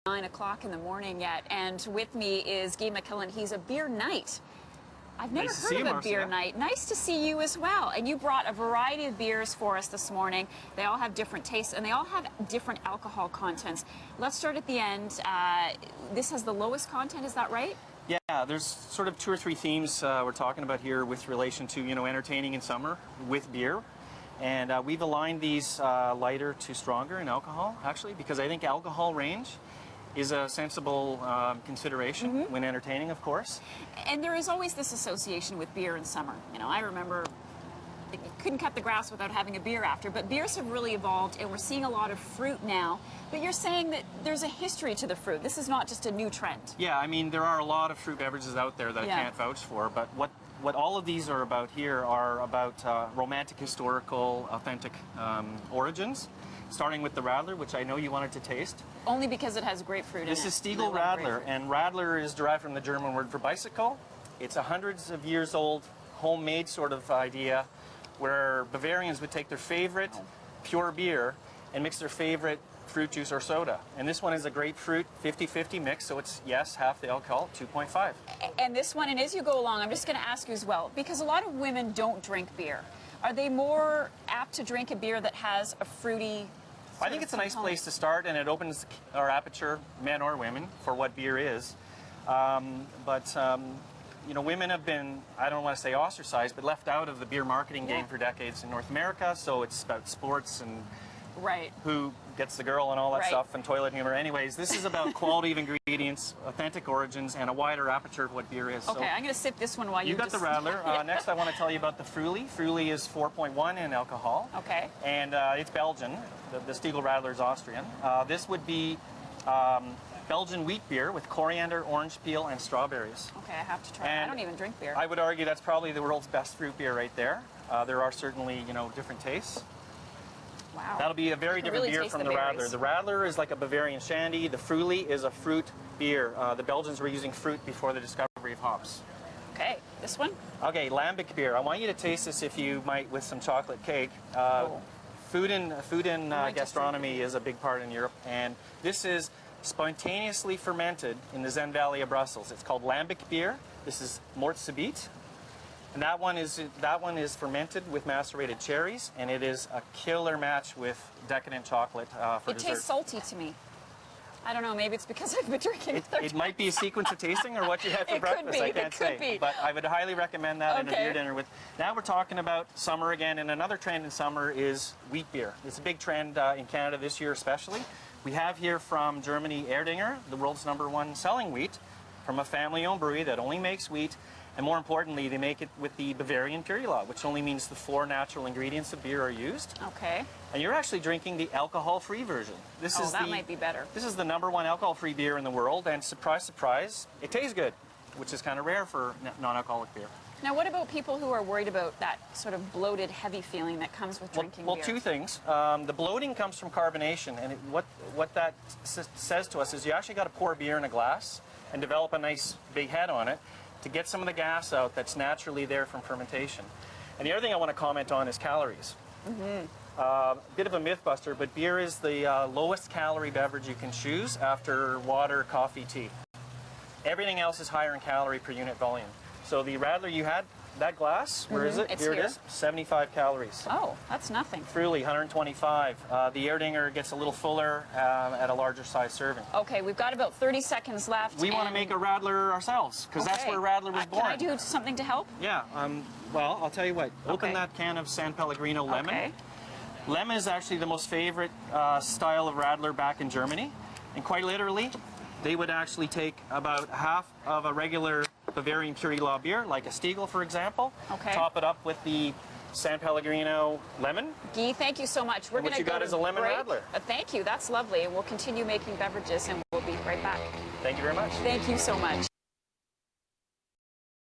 9 o'clock in the morning yet, and with me is Guy McKillen. He's a beer knight. I've never heard of a beer night. Nice to see you as well. And you brought a variety of beers for us this morning. They all have different tastes, and they all have different alcohol contents. Let's start at the end. This has the lowest content, is that right? Yeah, there's sort of 2 or 3 themes we're talking about here with relation to, entertaining in summer with beer. And we've aligned these lighter to stronger in alcohol, actually, because I think alcohol range is a sensible consideration when entertaining, of course. And there is always this association with beer in summer. I remember you couldn't cut the grass without having a beer after, but beers have really evolved, and we're seeing a lot of fruit now. But you're saying that there's a history to the fruit. This is not just a new trend. Yeah, I mean, there are a lot of fruit beverages out there that I can't vouch for, but what all of these are about here are about romantic, historical, authentic origins. Starting with the Radler, which I know you wanted to taste. Only because it has grapefruit in it. This is Stiegl Radler, and Radler is derived from the German word for bicycle. It's a hundreds of years old, homemade sort of idea where Bavarians would take their favorite pure beer and mix their favorite fruit juice or soda. And this one is a grapefruit 50-50 mix, so it's, yes, half the alcohol, 2.5. And this one, and as you go along, I'm just going to ask you as well, because a lot of women don't drink beer. Are they more apt to drink a beer that has a fruity I think it's a nice place to start, and it opens our aperture, men or women, for what beer is. Women have been, I don't want to say ostracized, but left out of the beer marketing game for decades in North America, so it's about sports and who gets the girl and all that stuff, and toilet humor. Anyways, this is about quality of ingredients, authentic origins, and a wider aperture of what beer is. Okay, so I'm going to sip this one while you got the Radler. Next, I want to tell you about the Früli. Früli is 4.1 in alcohol. Okay. And it's Belgian. The Stiegl Radler is Austrian. This would be Belgian wheat beer with coriander, orange peel, and strawberries. Okay, I have to try it. I don't even drink beer. I would argue that's probably the world's best fruit beer right there. There are certainly, different tastes. Wow. That'll be a very different beer from the Radler. The Radler is like a Bavarian shandy. The Früli is a fruit beer. The Belgians were using fruit before the discovery of hops. Okay, this one? Okay, lambic beer. I want you to taste this, if you might, with some chocolate cake. Food in gastronomy is a big part in Europe, and this is spontaneously fermented in the Zen Valley of Brussels. It's called lambic beer. This is Mort Subite. And that one is fermented with macerated cherries, and it is a killer match with decadent chocolate for dessert. It tastes salty to me. I don't know, maybe it's because I've been drinking it might be a sequence of tasting or what you had for breakfast, I can't say. But I would highly recommend that in a beer dinner. Now we're talking about summer again, and another trend in summer is wheat beer. It's a big trend in Canada this year especially. We have here from Germany Erdinger, the world's #1 selling wheat, from a family-owned brewery that only makes wheat. And more importantly, they make it with the Bavarian Pure Law, which only means the 4 natural ingredients of beer are used. Okay. And you're actually drinking the alcohol-free version. That might be better. This is the #1 alcohol-free beer in the world, and surprise, surprise, it tastes good, which is kind of rare for non-alcoholic beer. Now, what about people who are worried about that sort of bloated, heavy feeling that comes with drinking beer? Well, 2 things. The bloating comes from carbonation, and what that says to us is you actually got to pour beer in a glass and develop a nice big head on it to get some of the gas out that's naturally there from fermentation. And the other thing I want to comment on is calories. Bit of a myth buster, but beer is the lowest calorie beverage you can choose after water, coffee, tea. Everything else is higher in calorie per unit volume. So the Radler you had, that glass, where is it? Here it is, 75 calories. Oh, that's nothing. Früli, 125. The Erdinger gets a little fuller at a larger size serving. Okay, we've got about 30 seconds left. We want to make a Radler ourselves, because that's where Radler was born. Can I do something to help? Yeah, well, I'll tell you what. Open that can of San Pellegrino lemon. Okay. Lemon is actually the most favorite style of Radler back in Germany. And quite literally, they would actually take about half of a regular Bavarian Pure Law beer, like a Stiegl, for example. Okay. Top it up with the San Pellegrino lemon. Guy, thank you so much. We're going to go got is a lemon Radler. Thank you. That's lovely. And we'll continue making beverages, and we'll be right back. Thank you very much. Thank you so much.